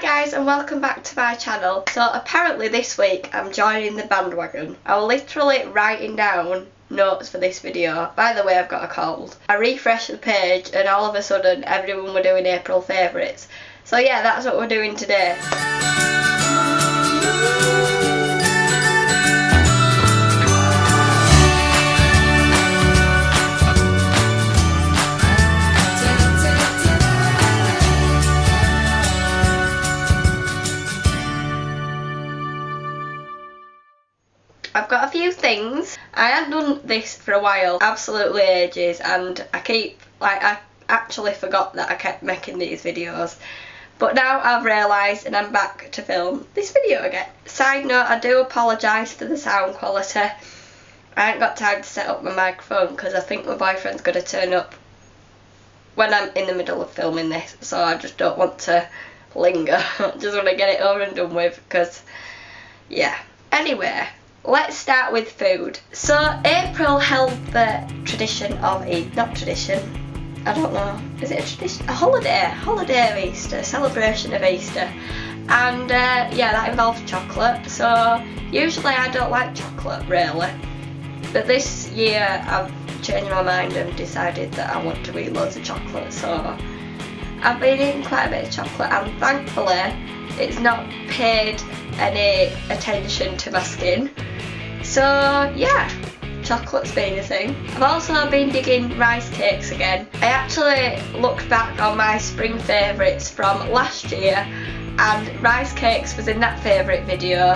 guys and welcome back to my channel. So apparently this week I'm joining the bandwagon. I was literally writing down notes for this video. By the way, I've got a cold. I refreshed the page and all of a sudden everyone were doing April favourites. So yeah, that's what we're doing today. I've got a few things. I hadn't done this for a while, absolutely ages, and I actually forgot that I kept making these videos. But now I've realised and I'm back to film this video again. Side note, I do apologise for the sound quality. I ain't got time to set up my microphone because I think my boyfriend's going to turn up when I'm in the middle of filming this, so I just don't want to linger. I just want to get it over and done with because, yeah. Anyway. Let's start with food. So April held the tradition of not tradition, I don't know, is it a tradition? A holiday of Easter, celebration of Easter. And yeah, that involved chocolate. So usually I don't like chocolate really, but this year I've changed my mind and decided that I want to eat loads of chocolate. So I've been eating quite a bit of chocolate and thankfully it's not paid any attention to my skin. So yeah, chocolate's been a thing. I've also been digging rice cakes again. I actually looked back on my spring favourites from last year and rice cakes was in that favourite video.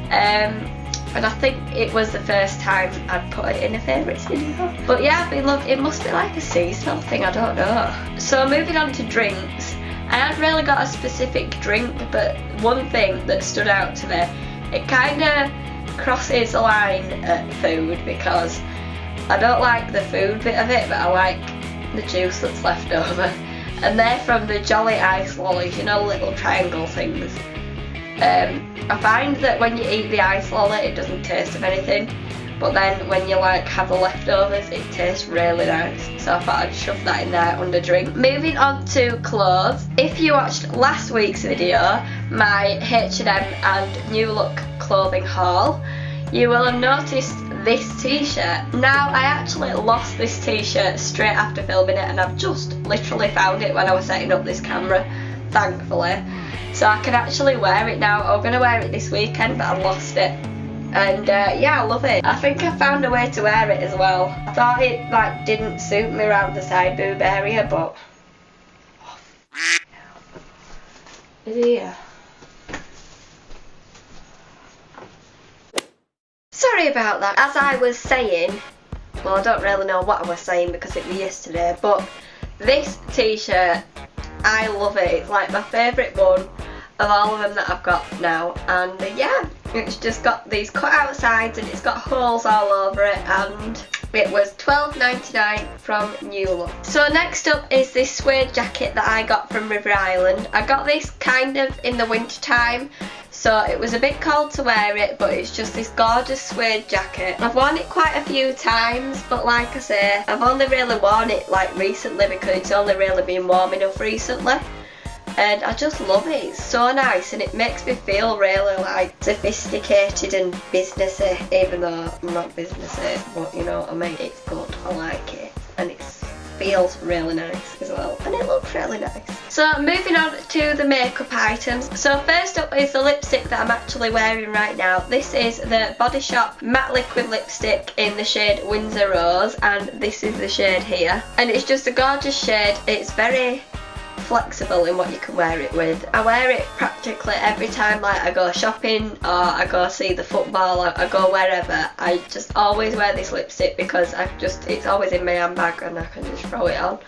And I think it was the first time I'd put it in a favourites video. But yeah, I've been looking, it must be like a seasonal thing, I don't know. So moving on to drinks, I hadn't really got a specific drink, but one thing that stood out to me, it kind of crosses the line at food because I don't like the food bit of it, but I like the juice that's left over. And they're from the Jolly Ice Lollies, you know, little triangle things. I find that when you eat the ice lolly it doesn't taste of anything, but then when you like have the leftovers it tastes really nice. So I thought I'd shove that in there under drink. Moving on to clothes. If you watched last week's video, my H&M and New Look clothing haul, you will have noticed this t-shirt. Now I actually lost this t-shirt straight after filming it and I've just literally found it when I was setting up this camera, thankfully. So I can actually wear it now. I was going to wear it this weekend but I lost it. And yeah, I love it. I think I found a way to wear it as well. I thought it like didn't suit me around the side boob area, but is it here? Sorry about that. As I was saying, well, I don't really know what I was saying because it was yesterday, but this t-shirt, I love it. It's like my favourite one of all of them that I've got now, and yeah, it's just got these cut out sides and it's got holes all over it, and it was $12.99 from New Look. So next up is this suede jacket that I got from River Island. I got this kind of in the winter time, so it was a bit cold to wear it, but it's just this gorgeous suede jacket. I've worn it quite a few times, but like I say, I've only really worn it like recently because it's only really been warm enough recently. And I just love it, it's so nice and it makes me feel really like sophisticated and businessy, even though I'm not businessy, but you know what I mean, it's good, I like it, and it feels really nice as well, and it looks really nice. So moving on to the makeup items. So first up is the lipstick that I'm actually wearing right now. This is the Body Shop matte liquid lipstick in the shade Windsor Rose, and this is the shade here, and it's just a gorgeous shade. It's very flexible in what you can wear it with. I wear it practically every time like I go shopping or I go see the football or I go wherever. I just always wear this lipstick because it's always in my handbag and I can just throw it on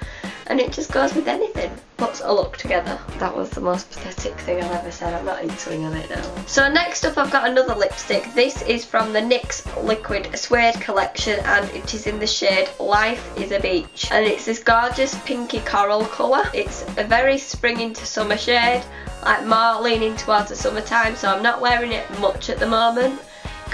and it just goes with anything. Puts a look together. That was the most pathetic thing I've ever said. I'm not into swing of it now. So next up I've got another lipstick. This is from the NYX Liquid Suede collection and it is in the shade Life is a Beach, and it's this gorgeous pinky coral colour. It's a very spring into summer shade, like more leaning towards the summertime, so I'm not wearing it much at the moment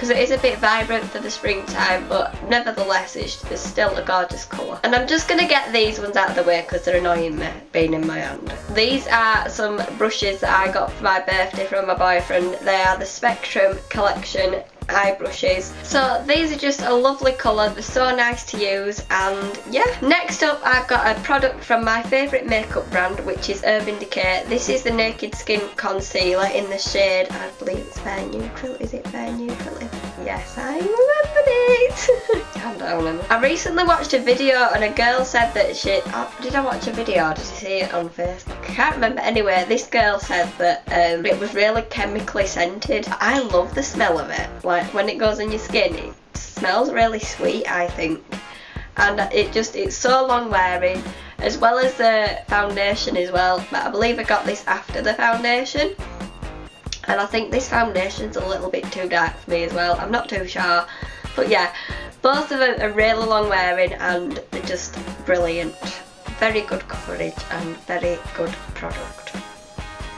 because it is a bit vibrant for the springtime, but nevertheless it's still a gorgeous colour. And I'm just going to get these ones out of the way because they're annoying me being in my hand. These are some brushes that I got for my birthday from my boyfriend. They are the Spectrum Collection eye brushes. So these are just a lovely colour, they're so nice to use, and yeah. Next up I've got a product from my favourite makeup brand, which is Urban Decay. This is the Naked Skin Concealer in the shade, I believe it's Fair Neutral. Is it Fair Neutral? Yes, I remembered it. Calm down, Emma. I recently watched a video and a girl said that she... Oh, did I watch a video or did you see it on Facebook? I can't remember. Anyway, this girl said that it was really chemically scented. I love the smell of it. Like when it goes on your skin, it smells really sweet, I think. And it's so long wearing, as well as the foundation as well. But I believe I got this after the foundation. And I think this foundation's a little bit too dark for me as well. I'm not too sure. But yeah, both of them are really long wearing and they're just brilliant. Very good coverage and very good product.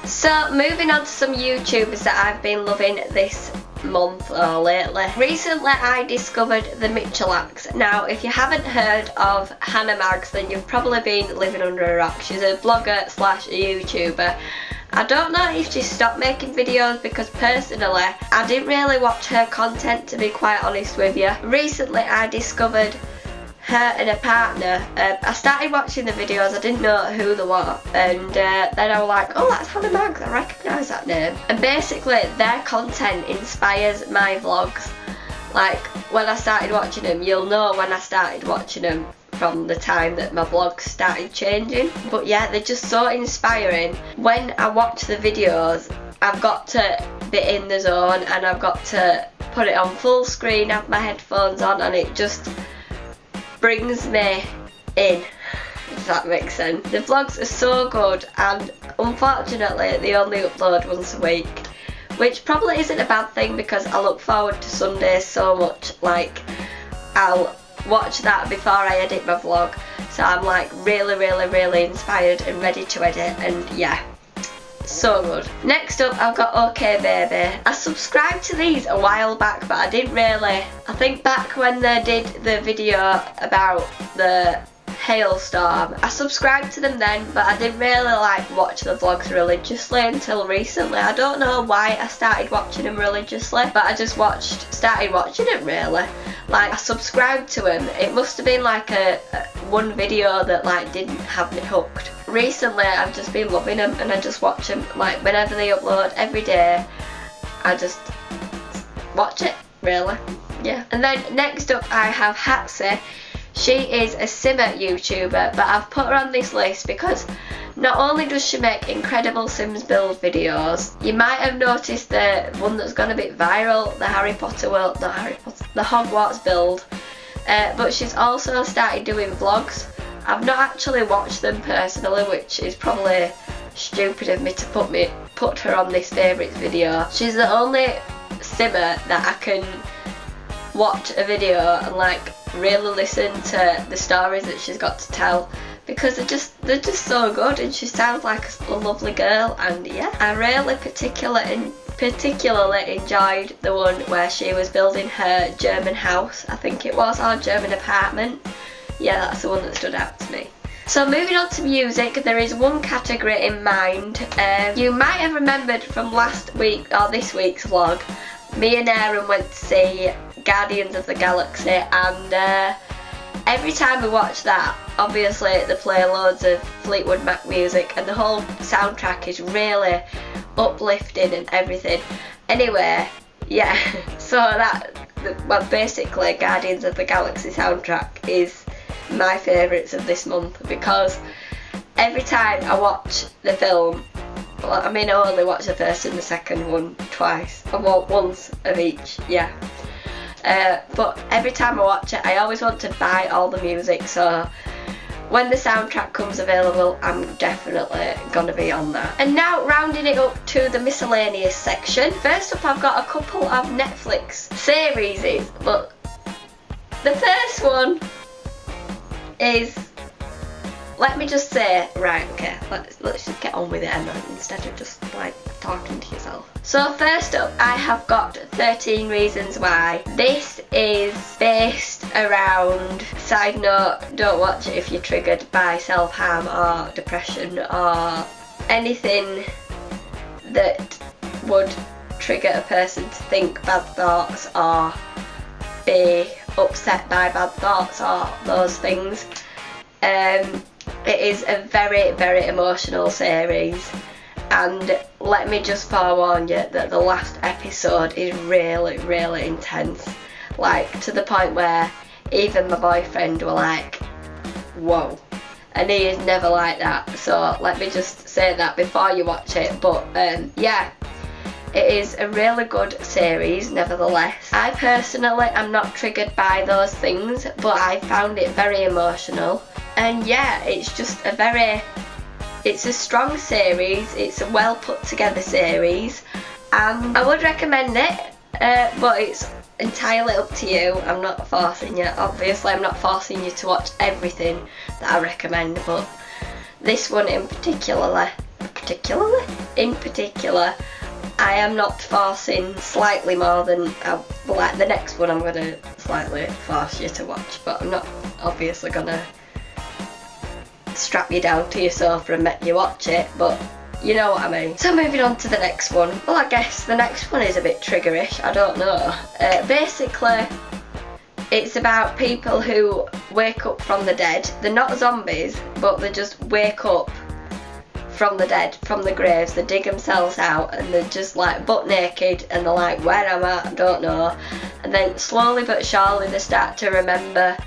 So moving on to some YouTubers that I've been loving this month or lately. Recently I discovered the Mitchellax. Now if you haven't heard of Hannah Mags, then you've probably been living under a rock. She's a blogger slash YouTuber. I don't know if she stopped making videos because personally I didn't really watch her content, to be quite honest with you. Recently I discovered her and her partner. I started watching the videos, I didn't know who they were, and then I was like, oh, that's Hannah Mags, I recognise that name. And basically their content inspires my vlogs. Like when I started watching them, you'll know when I started watching them from the time that my vlogs started changing. But yeah, they're just so inspiring. When I watch the videos, I've got to be in the zone and I've got to put it on full screen, have my headphones on, and it just brings me in, if that makes sense. The vlogs are so good, and unfortunately they only upload once a week, which probably isn't a bad thing because I look forward to Sundays so much. Like I'll watch that before I edit my vlog, so I'm like really inspired and ready to edit, and yeah, so good. Next up I've got OK Baby. I subscribed to these a while back, but I didn't really. I think back when they did the video about the hailstorm, I subscribed to them then, but I didn't really like watch the vlogs religiously until recently. I don't know why I started watching them religiously, but I just started watching them really. Like I subscribed to them. It must have been like a one video that like didn't have me hooked. Recently I've just been loving them and I just watch them like whenever they upload every day. I just watch it really. Yeah. And then next up I have Hatsy. She is a simmer YouTuber, but I've put her on this list because not only does she make incredible Sims build videos, you might have noticed the one that's gone a bit viral, the the Hogwarts build, but she's also started doing vlogs. I've not actually watched them personally, which is probably stupid of me to put her on this favourites video. She's the only simmer that I can watch a video and like really listen to the stories that she's got to tell, because they're just so good, and she sounds like a lovely girl. And yeah, I really particularly enjoyed the one where she was building her German house, I think it was, or German apartment. Yeah, that's the one that stood out to me. So moving on to music, there is one category in mind. You might have remembered from last week or this week's vlog, me and Aaron went to see Guardians of the Galaxy, and every time we watch that, obviously they play loads of Fleetwood Mac music and the whole soundtrack is really uplifting and everything. Anyway, yeah, so well, basically Guardians of the Galaxy soundtrack is my favourites of this month, because every time I watch the film, well, I mean I only watch the first and the second one twice, or once of each, yeah. But every time I watch it I always want to buy all the music, so when the soundtrack comes available I'm definitely gonna be on that. And now rounding it up to the miscellaneous section. First up I've got a couple of Netflix series, but the first one is let me just say, right, okay, let's just get on with it, Emma, instead of just like talking to yourself. So first up, I have got 13 reasons why. This is based around, side note, don't watch it if you're triggered by self-harm or depression or anything that would trigger a person to think bad thoughts or be upset by bad thoughts or those things. It is a very, very emotional series, and let me just forewarn you that the last episode is really, really intense, like to the point where even my boyfriend were like, whoa, and he is never like that, so let me just say that before you watch it. But yeah, it is a really good series nevertheless. I personally am not triggered by those things, but I found it very emotional. And yeah, it's just it's a strong series, it's a well put together series, and I would recommend it, but it's entirely up to you. I'm not forcing you, obviously I'm not forcing you to watch everything that I recommend, but this one in particular, I am not forcing slightly more than, like the next one I'm going to slightly force you to watch, but I'm not obviously going to strap you down to your sofa and make you watch it, but you know what I mean. So moving on to the next one. Well, I guess the next one is a bit triggerish, I don't know. Basically, it's about people who wake up from the dead. They're not zombies, but they just wake up from the dead, from the graves. They dig themselves out and they're just like butt naked and they're like, where am I? I don't know. And then slowly but surely they start to remember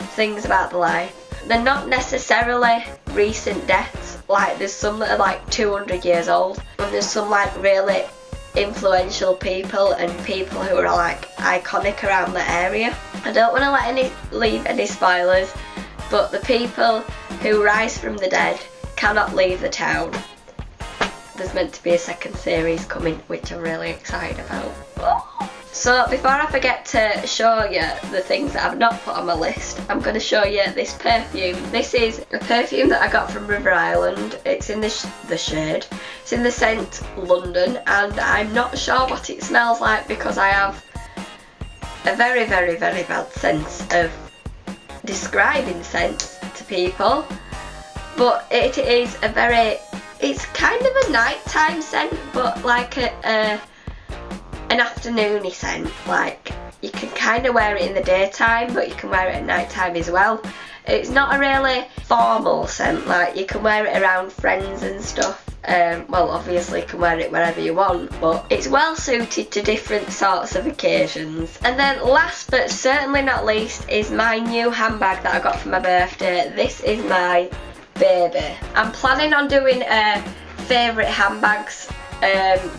things about the life. They're not necessarily recent deaths, like there's some that are like 200 years old, and there's some like really influential people and people who are like iconic around the area. I don't want to leave any spoilers, but the people who rise from the dead cannot leave the town. There's meant to be a second series coming, which I'm really excited about. So before I forget to show you the things that I've not put on my list, I'm going to show you this perfume. This is a perfume that I got from River Island. It's in the shade. It's in the scent London, and I'm not sure what it smells like because I have a very, very, very bad sense of describing scents to people. But it is it's kind of a nighttime scent, but like an afternoony scent. Like you can kind of wear it in the daytime, but you can wear it at night time as well. It's not a really formal scent, like you can wear it around friends and stuff. Well, obviously you can wear it wherever you want, but it's well suited to different sorts of occasions. And then last but certainly not least is my new handbag that I got for my birthday. This is my baby. I'm planning on doing a favourite handbags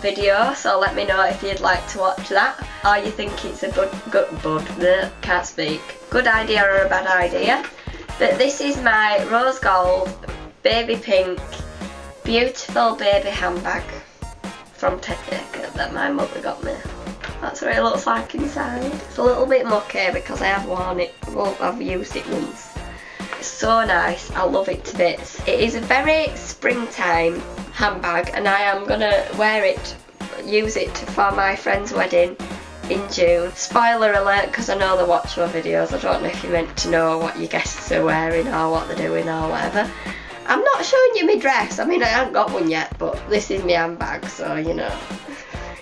video, so let me know if you'd like to watch that, or you think it's a good idea or a bad idea. But this is my rose gold baby pink beautiful baby handbag from Decay that my mother got me. That's what it looks like inside. It's a little bit mucky because I have worn it, well, I've used it once. It's so nice, I love it to bits. It is a very springtime handbag, and I am gonna use it for my friend's wedding in June. Spoiler alert, because I know they watch my videos. I don't know if you're meant to know what your guests are wearing or what they're doing or whatever. I'm not showing you my dress, I mean I haven't got one yet, but this is my handbag, so you know.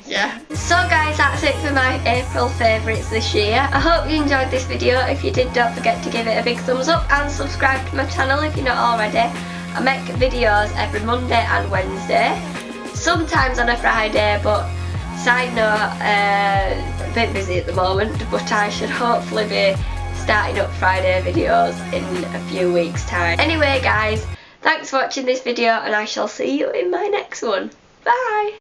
Yeah. So guys, that's it for my April favourites this year. I hope you enjoyed this video. If you did, don't forget to give it a big thumbs up and subscribe to my channel if you're not already. I make videos every Monday and Wednesday, sometimes on a Friday, but side note, a bit busy at the moment, but I should hopefully be starting up Friday videos in a few weeks time. Anyway guys, thanks for watching this video and I shall see you in my next one. Bye!